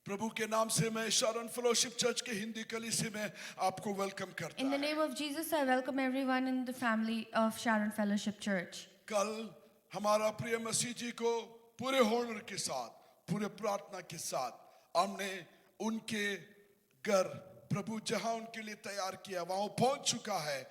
प्रभु के नाम से मैं शारोन फेलोशिप चर्च के हिंदी कलीसिया में आपको वेलकम करता In the हूं। name of Jesus, I welcome everyone in the family of Sharon Fellowship Church. कल हमारा प्रिय मसीह जी को पूरे होनर के साथ, पूरे प्रार्थना के साथ हमने उनके घर प्रभु जहां उनके लिए तैयार किया वहां पहुंच चुका है।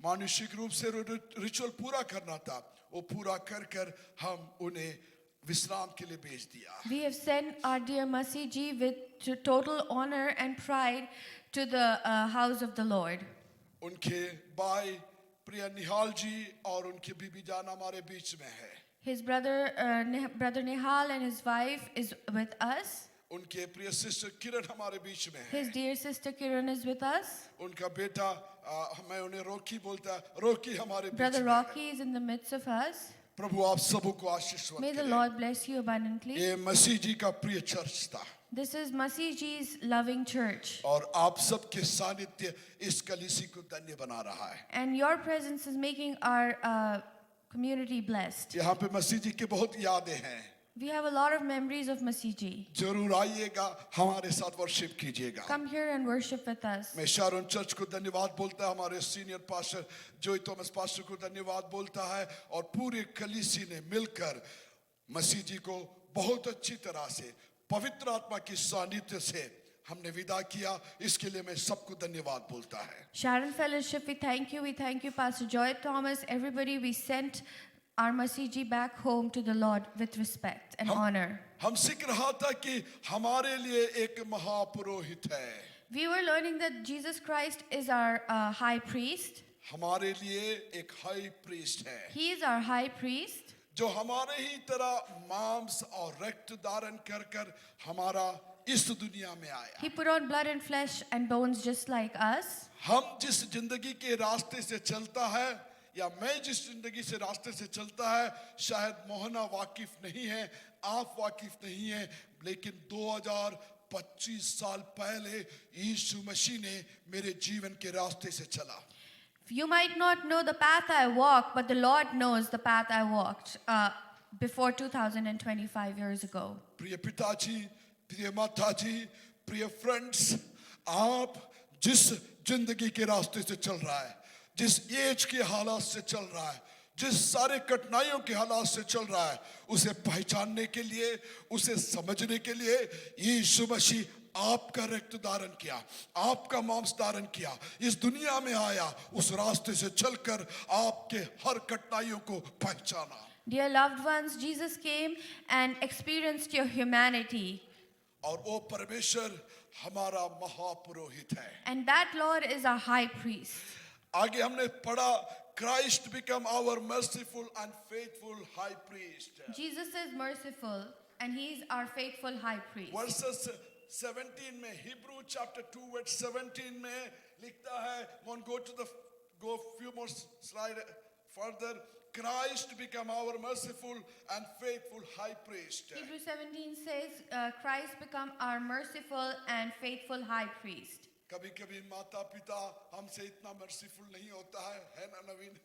मानुषिक रूप से रिचुअल पूरा करना था, वो पूरा कर कर हम उन्हें विश्राम के लिए भेज दिया। We have sent our dear Masi Ji with total honor and pride to the house of the Lord. उनके भाई प्रिय निहाल जी और उनकी बीबी जान हमारे बीच में है। His brother Nihal and his wife is with us. उनके प्रिय सिस्टर किरण हमारे बीच में है। His dear sister Kiran is with us. उनका बेटा मैं उन्हें रॉकी बोलता, रॉकी हमारे बीच Brother में है। Rocky is in the midst of us. प्रभु आप सबको आशीर्वाद May the करे। Lord bless you abundantly. ये मसीह जी का प्रिय चर्च था This is Masi Ji's loving church. और आप सबके सानिध्य इस कलीसिया को धन्य बना रहा है। And your presence is making our community blessed. यहाँ पे मसीह जी की बहुत यादें हैं। We have a lot of memories of Masi Ji. जरूर आइएगा, हमारे साथ वर्शिप कीजिएगा। Come here and worship with us. मैं शारोन चर्च को धन्यवाद बोलता, हमारे सीनियर पास्टर जोई थॉमस पास्टर को धन्यवाद बोलता है और पूरे कलीसिया ने मिलकर मसीह जी को बहुत अच्छी तरह से पवित्र आत्मा की सानिध्य से हमने विदा किया। इसके लिए मैं सबको धन्यवाद बोलता है। Sharon Fellowship, we thank you. We thank you, Pastor Joy Thomas. Everybody, we sent our Masi Ji back home to the Lord with respect and honor. हम सीख रहा था कि हमारे लिए एक महापुरोहित है। We were learning that Jesus Christ is our high priest. हमारे लिए एक हाई प्रीस्ट है He is our high priest. जो हमारे ही तरह मांस और रक्त धारण कर कर हमारा इस दुनिया में आया। He put on blood and flesh and bones just like us. हम जिस जिंदगी के रास्ते से चलता है या मैं जिस जिंदगी से रास्ते से चलता है शायद मोहना वाकिफ नहीं है, आप वाकिफ नहीं है, लेकिन 2025 साल पहले यीशु मसीह ने मेरे जीवन के रास्ते से चला। You might not know the path I walk, but the Lord knows the path I walked before 2025 years ago. प्रिय पिताजी, प्रिय माताजी, प्रिय फ्रेंड्स, आप जिस जिंदगी के रास्ते से चल रहा है, जिस एज के हालात से चल रहा है, जिस सारे कठिनाइयों के हालात से चल रहा है, उसे पहचानने के लिए, उसे समझने के लिए यीशु मसीह आपका रक्त धारण किया, आपका मांस धारण किया, इस दुनिया में आया, उस रास्ते से चलकर आपके हर कठिनाइयों को पहचाना। Dear loved ones, Jesus came and experienced your humanity. और वो परमेश्वर हमारा महापुरोहित है। And that Lord is our high priest. आगे हमने पढ़ा, Christ become our merciful and faithful high priest. Jesus is merciful and he is our faithful high priest. Verses 17 में, Hebrew chapter 2 verse 17 में लिखता है, go few more slide further, Christ become our merciful and faithful high priest. Hebrews 17 says, Christ become our merciful and faithful high priest. कभी-कभी माता-पिता हमसे इतना merciful नहीं होता है ना नवीन?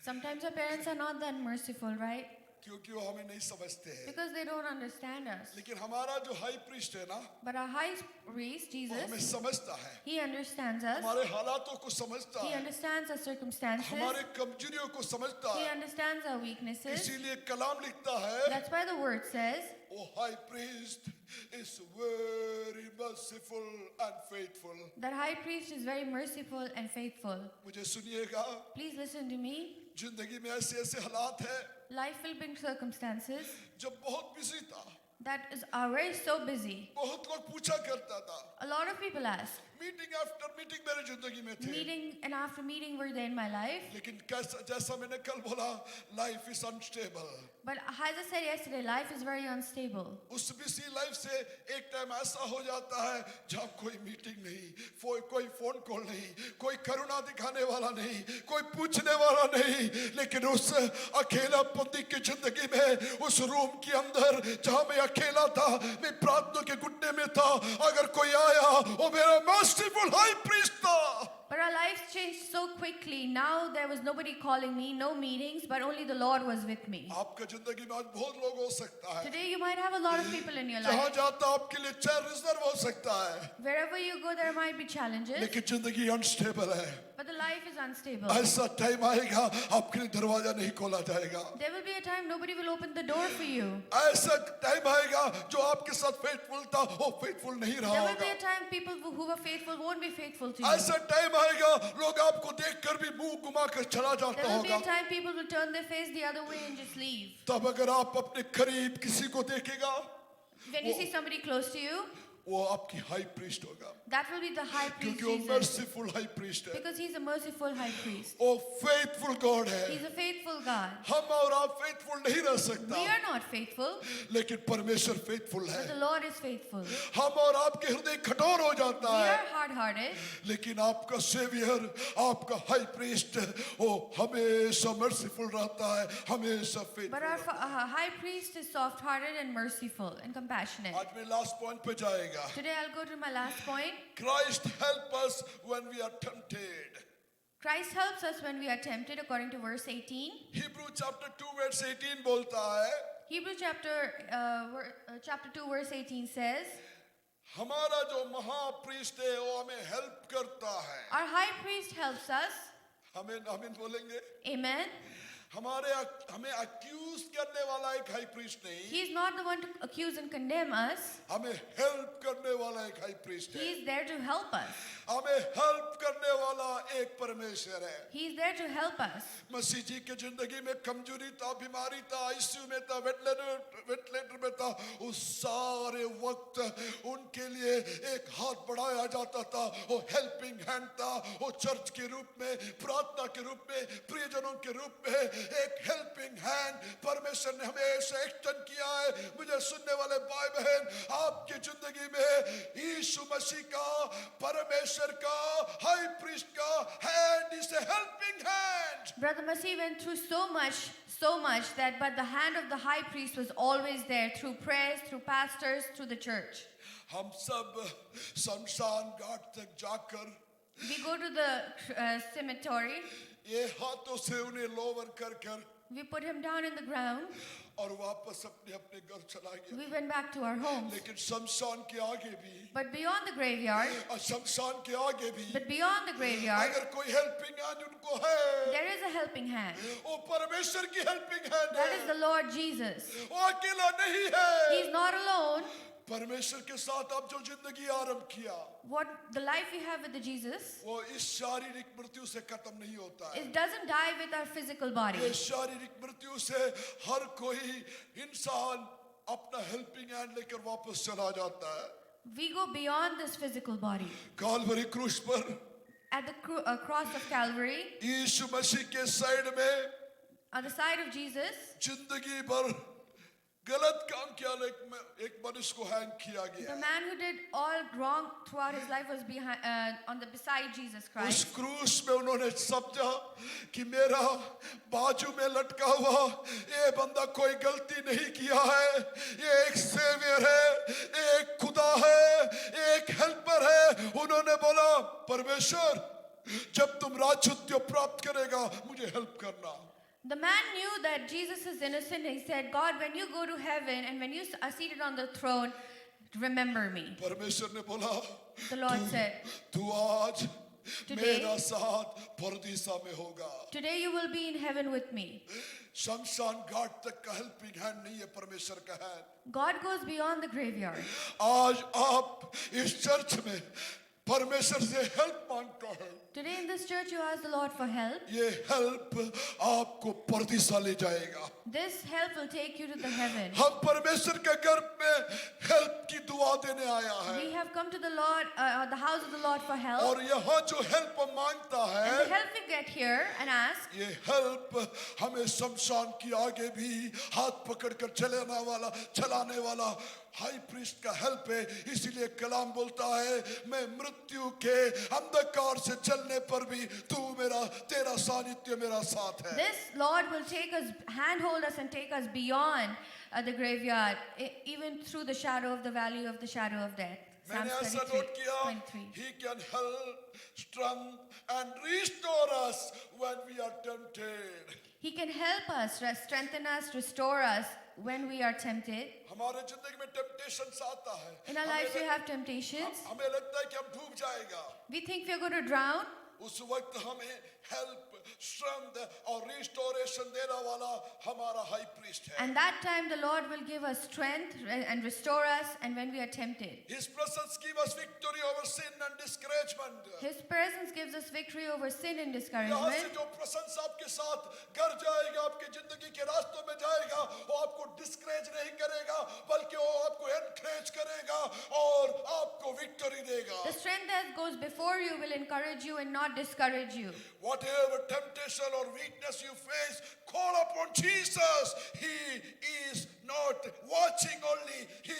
Sometimes our parents are not that merciful, right? क्योंकि वो हमें नहीं समझते हैं। Because they don't understand us. लेकिन हमारा जो हाई प्रीस्ट है ना, But our high priest, वो हमें Jesus, समझता है, he understands us. हमारे हालातों को समझता He है, understands our circumstances. हमारे कमजोरियों को समझता He है। understands our weaknesses. इसीलिए कलाम लिखता है, That's why the word says, O high priest is very merciful and faithful. that high priest is very merciful and faithful. मुझे सुनिएगा, Please listen to me. जिंदगी में ऐसे हालात है, Life will bring circumstances जब बहुत बिजी था, that are very so busy. बहुत लोग पूछा करता था, A lot of people ask, meeting after meeting मेरे जिंदगी में थे, meeting and after meeting were they in my life? लेकिन जैसा मैंने कल बोला, life is unstable. But as I said yesterday, life is very unstable. उस बिजी लाइफ से एक टाइम ऐसा हो जाता है जब कोई मीटिंग नहीं, कोई फोन कॉल नहीं, कोई करुणा दिखाने वाला नहीं, कोई पूछने वाला नहीं, लेकिन उस अकेलापन की जिंदगी में, उस रूम के अंदर जहां मैं अकेला था, मैं प्रार्थना के घुटने में था, अगर कोई आया, वो मेरा मर्सीफुल हाई प्रीस्ट था। But our lives changed so quickly. Now there was nobody calling me, no meetings, but only the Lord was with me. आपका जिंदगी में आज बहुत लोग हो सकता है, Today you might have a lot of people in your जहाँ life. जाता आपके लिए चेयर रिजर्व हो सकता है, Wherever you go, there might be challenges, लेकिन जिंदगी अनस्टेबल है। but the life is unstable. ऐसा टाइम आएगा आपके लिए दरवाजा नहीं खोला जाएगा, There will be a time nobody will open the door for you. ऐसा टाइम आएगा जो आपके साथ फेथफुल था वो फेथफुल नहीं रहा There will be होगा, a time people who were faithful won't be faithful to you. ऐसा टाइम आएगा लोग आपको देखकर भी मुंह घुमा कर चला There जाता will be a होगा। time people will turn their face the other way and just leave. तब अगर आप अपने करीब किसी को देखेगा, When you see somebody close to you, वो आपकी हाई प्रीस्ट होगा, that will be the high priest क्योंकि वो Jesus. मर्सीफुल हाई प्रीस्ट है, Because he's a merciful high priest. वो फेथफुल गॉड है। He's a faithful God. हम और आप फेथफुल नहीं रह सकता, We are not faithful, लेकिन परमेश्वर फेथफुल but है। the Lord is faithful. हम और आपके हृदय कठोर हो जाता We है, are hard-hearted, लेकिन आपका सेवियर, आपका हाई प्रीस्ट, वो हमेशा मर्सीफुल रहता है, हमेशा but our faithful. high priest is soft-hearted and merciful and compassionate. आज मैं लास्ट पॉइंट पे जाएगा। Today I'll go to my last point. Christ help us when we are tempted. Christ helps us when we are tempted, according to verse 18. Hebrew chapter 2 verse 18 बोलता है, Hebrews chapter 2 verse 18 says, हमारा जो महाप्रीस्ट है वो हमें help करता है। our high priest helps us. हमें बोलेंगे, Amen. हमें अक्यूज करने वाला एक हाई प्रीस्ट नहीं, He is not the one to accuse and condemn us. हमें हेल्प करने वाला एक हाई प्रीस्ट He है। is there to help us. हमें हेल्प करने वाला एक परमेश्वर है। He is there to help us. मसीह जी के जिंदगी में कमजोरी था, बीमारी था, आईसीयू में था, वेंटिलेटर में था, उस सारे वक्त उनके लिए एक हाथ बढ़ाया जाता था, वो हेल्पिंग हैंड था, वो चर्च के रूप में, प्रार्थना के रूप में, प्रियजनों के रूप में एक हेल्पिंग हैंड परमेश्वर ने हमेशा एक्सटेंड किया है। मुझे सुनने वाले भाई बहन, आपकी जिंदगी में यीशु मसीह का, परमेश्वर का, हाई प्रीस्ट का hand is a helping hand. Brother Masih went through so much that but the hand of the high priest was always there through prayers, through pastors, through the church. हम सब शमशान घाट तक जाकर We go to the cemetery. ये हाथों से उन्हें lower कर कर We put him down in the ground. और वापस अपने अपने घर चला गया। We went back to our homes. लेकिन शमशान के आगे भी, But beyond the graveyard, और शमशान के आगे भी but beyond the graveyard, अगर कोई हेल्पिंग हैंड उनको है, there is a helping hand. वो परमेश्वर की हेल्पिंग हैंड That is है, the Lord Jesus. वो अकेला नहीं है। He's not alone. परमेश्वर के साथ आप जो जिंदगी आरंभ किया, What the life we have with the Jesus, वो इस शारीरिक मृत्यु से खत्म नहीं होता है। it doesn't die with our physical ये body. शारीरिक मृत्यु से हर कोई इंसान अपना हेल्पिंग हैंड लेकर वापस चला जाता है। We go beyond this physical body. काल्वरी क्रूस पर At the cross of Calvary, यीशु मसीह के साइड में on the side of Jesus, जिंदगी भर गलत काम किया, एक मनुष्य को हैंग किया the गया। man who did all wrong throughout his life was beside Jesus उस Christ. क्रूस में उन्होंने समझा कि मेरा बाजू में लटका हुआ ये बंदा कोई गलती नहीं किया है, ये एक सेवियर है, एक खुदा है, एक हेल्पर है। उन्होंने बोला, परमेश्वर जब तुम राजत्व प्राप्त करेगा मुझे हेल्प करना। The man knew that Jesus is innocent. He said, God, when you go to heaven and when you are seated on the throne, remember me. परमेश्वर ने बोला, The Lord said, तू आज Today- मेरा साथ परदीसा में होगा। today you will be in heaven with me. शमशान घाट तक का हेल्पिंग हैंड नहीं है परमेश्वर का hand. God goes beyond the graveyard. आज आप इस चर्च में परमेश्वर से हेल्प मांगता है, Today in this church you ask the Lord for help. ये हेल्प आपको परदीसा ले जाएगा। This help will take you to the heaven. हम परमेश्वर के घर में हेल्प की दुआ देने आया है, We have come to the Lord, the house of the Lord for help. और यहाँ जो हेल्प मांगता And है, the help we get here and ask, ये हेल्प हमें शमशान की आगे भी हाथ पकड़कर चलाने वाला हाई प्रीस्ट का हेल्प है। इसीलिए कलाम बोलता है, मैं मृत्यु के अंधकार से चलने पर भी तेरा सानिध्य मेरा साथ है। this Lord will take us, handhold us and take us beyond the graveyard, even through the shadow of the valley of the shadow of death. मैंने Psalms ऐसा 33, नोट किया, 23. he can help, strengthen and restore us when we are tempted. He can help us, strengthen us, restore us when we are tempted. हमारे जिंदगी में temptations आता है, In our lives, we have temptations. हमें लगता है कि हम डूब जाएगा, We think we are going to drown. उस वक्त हमें हेल्प, स्ट्रेंथ और रिस्टोरेशन देने वाला हमारा हाई प्रीस्ट है. And that time, the Lord will give us strength and restore us, and when we are tempted. His presence give us victory over sin and discouragement. His presence gives us victory over sin and यहाँ से discouragement. जो presence आपके साथ घर जाएगा, आपके जिंदगी के रास्तों में जाएगा, वो आपको डिस्करेज नहीं करेगा, बल्कि वो आपको एनकरेज करेगा और आपको विक्ट्री देगा. The strength that goes before you will encourage you and not discourage you. Whatever temptation or weakness you face, call upon Jesus. He is not watching only, He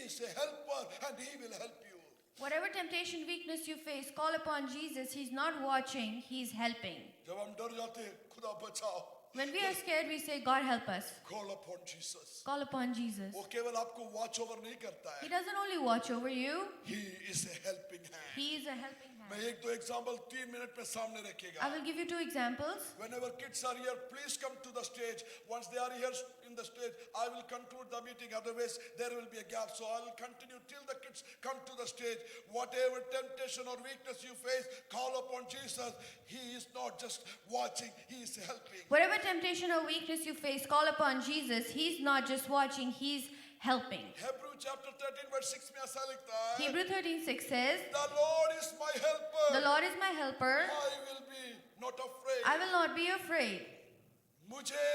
is a helper and He will help you. Whatever temptation, weakness you face, call upon Jesus. He's not watching, He's helping. जब हम डर जाते हैं, खुदा बचाओ, When we are scared, we say, God help us. call upon Jesus. Call upon Jesus. वो केवल आपको वॉच ओवर नहीं करता He है, doesn't only watch over you, He is a helping hand. He is a helping मैं hand. एक दो example 3 minute में सामने रखेगा. I will give you 2 examples. Whenever kids are here, please come to the stage. Once they are here in the stage, I will conclude the meeting. Otherwise, there will be a gap. So I will continue till the kids come to the stage. Whatever temptation or weakness you face, call upon Jesus. He is not just watching, He is helping. Whatever temptation or weakness you face, call upon Jesus. He's not just watching, He's helping. Hebrew chapter 13 verse 6 में ऐसा लिखता है, Hebrew 13:6 says, The Lord is my helper. The Lord is my helper. I will be not afraid. I will not be afraid. मुझे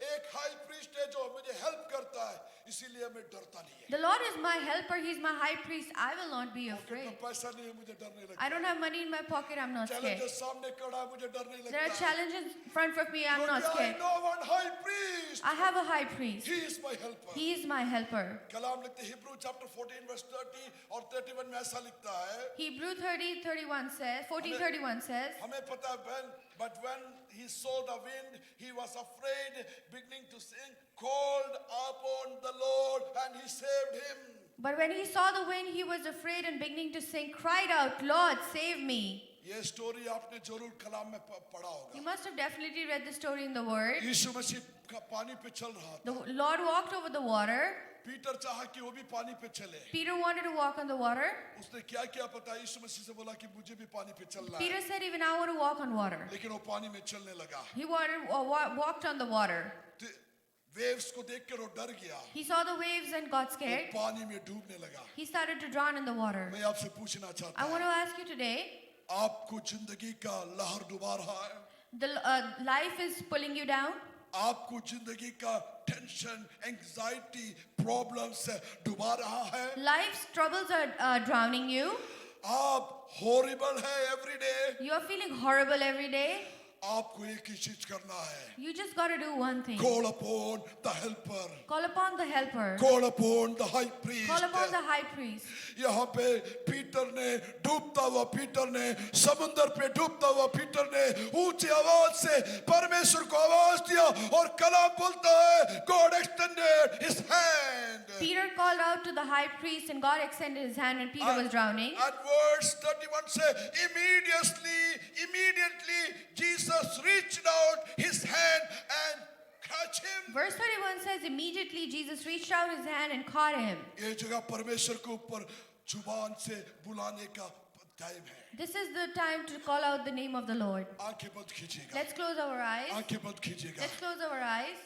एक high priest है जो मुझे help करता है, इसीलिए मैं डरता नहीं है. The Lord is my helper. He's my high priest. I will not be कितना afraid. पैसा नहीं है, मुझे डर नहीं लगता. I don't have money in my pocket. I'm not scared. Challenges सामने खड़ा है, मुझे डर नहीं There are लगता. challenges in front of me. I'm not क्योंकि I scared. know one high priest. I have a high priest. He is my helper. He is my helper. कलाम लिखते हैं Hebrew chapter 14 verse 30 और 31 में ऐसा लिखता है, Hebrew 30:31 says, 14:31 says, हमें पता है when he saw the wind, he was afraid, beginning to sing, called upon the Lord and He saved him. But when he saw the wind, he was afraid and beginning to sing, cried out, Lord, save me. ये story आपने जरूर कलाम में पढ़ा You होगा. must have definitely read the story in the Word. यीशु मसीह का पानी पे चल रहा था. The Lord walked over the water. Peter चाहा कि वो भी पानी पे चले. Peter wanted to walk on the water. उसने क्या किया पता है, यीशु मसीह से बोला कि मुझे भी पानी पे चलना Peter है. said, even I want to walk on water. लेकिन वो पानी में चलने लगा. He walked on the water. Waves को देख कर वो डर गया. He saw the waves and got वो scared. पानी में डूबने लगा. He started to drown in the water. मैं आपसे पूछना चाहता I want हूँ, to ask you today, आपको जिंदगी का लहर डुबा रहा है? the life is pulling you down. आपको जिंदगी का टेंशन, एंजाइटी, प्रॉब्लम्स डुबा रहा है? Life's troubles are drowning you. आप हॉरिबल है every day. You are feeling horrible every day. आपको एक ही चीज करना है, You just got to do one thing. call upon the helper, Call upon the helper. call upon the high priest. Call upon the high priest. यहाँ पे Peter ने डूबता हुआ पीटर ने समुंदर पे डूबता हुआ पीटर ने ऊंची आवाज से परमेश्वर को आवाज दिया और कलाम बोलता है, God extended His hand. Peter called out to the high priest and God extended his hand when Peter was drowning. And verse 31 says, immediately Jesus reached out His hand and catch him. Verse 31 says, immediately Jesus reached out his hand and caught him. ये जगह परमेश्वर के ऊपर जुबान से बुलाने का time है. This is the time to call out the name of the Lord. आंखें बंद कीजिएगा. Let's close our eyes. आंखें बंद कीजिएगा. Let's close our eyes.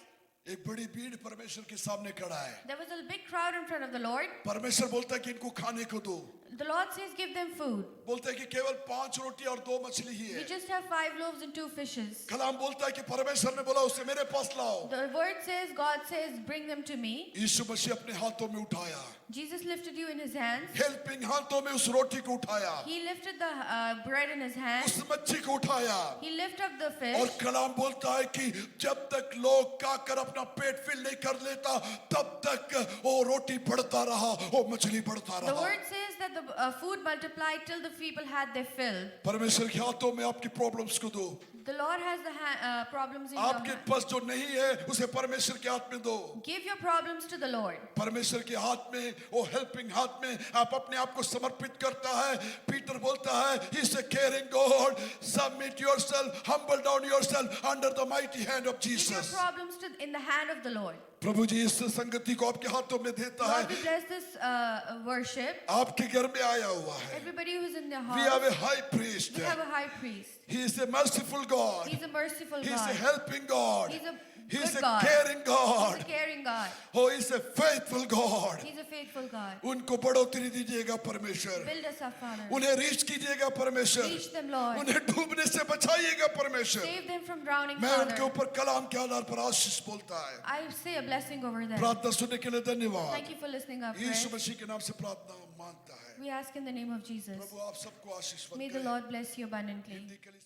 एक बड़ी भीड़ परमेश्वर के सामने खड़ा है. There was a big crowd in front of the Lord. परमेश्वर बोलता है कि इनको खाने को दो. The Lord says, give them food. बोलता है कि केवल 5 रोटी और 2 मछली ही We है. just have 5 loaves and 2 fishes. कलाम बोलता है कि परमेश्वर ने बोला उसे मेरे पास लाओ. The word says, God says, bring them to me. यीशु मसीह अपने हाथों में उठाया. Jesus lifted you in his hands. Helping हाथों में उस रोटी को उठाया. He lifted the bread in his hand. उस मच्छी को उठाया. He lifted up the और fish. कलाम बोलता है कि जब तक लोग खाकर अपना पेट फिल नहीं कर लेता तब तक वो रोटी बढ़ता रहा, वो मछली बढ़ता The रहा. word says that the food multiplied till the people had their fill. परमेश्वर के हाथों में आपकी प्रॉब्लम्स को दो. the Lord has the problems in your आपके hand, पास जो नहीं है उसे परमेश्वर के हाथ में दो. give your problems to the Lord. परमेश्वर के हाथ में, वो हेल्पिंग हाथ में आप अपने आप को समर्पित करता है. पीटर बोलता है, he is a caring God. Submit yourself, humble down yourself under the mighty hand of Give your Jesus. problems in the hand of the Lord. प्रभु जी इस संगति को आपके हाथों में देता Lord, we है. bless this worship. आपके घर में आया हुआ है. Everybody who's in their We have house, a high priest. we have a high priest. He is a merciful God. He's a merciful He is a God. helping God. He's a He is good a God. caring He's God. a caring God. Oh, he is a faithful God. He's a faithful God. उनको बढ़ोतरी दीजिएगा परमेश्वर. Build us up, Father. उन्हें reach कीजिएगा परमेश्वर. Reach them, Lord. उन्हें डूबने से बचाइएगा परमेश्वर. Save them from drowning, मैं उनके Father. ऊपर कलाम के आधार पर आशीष बोलता है. I say a blessing over them. प्रार्थना सुनने के लिए धन्यवाद. Thank you for listening up. यीशु मसीह के नाम से प्रार्थना मांगता है. We ask in the name of Jesus. प्रभु आप सबको आशीष May the Lord bless you abundantly. Hindi के लिए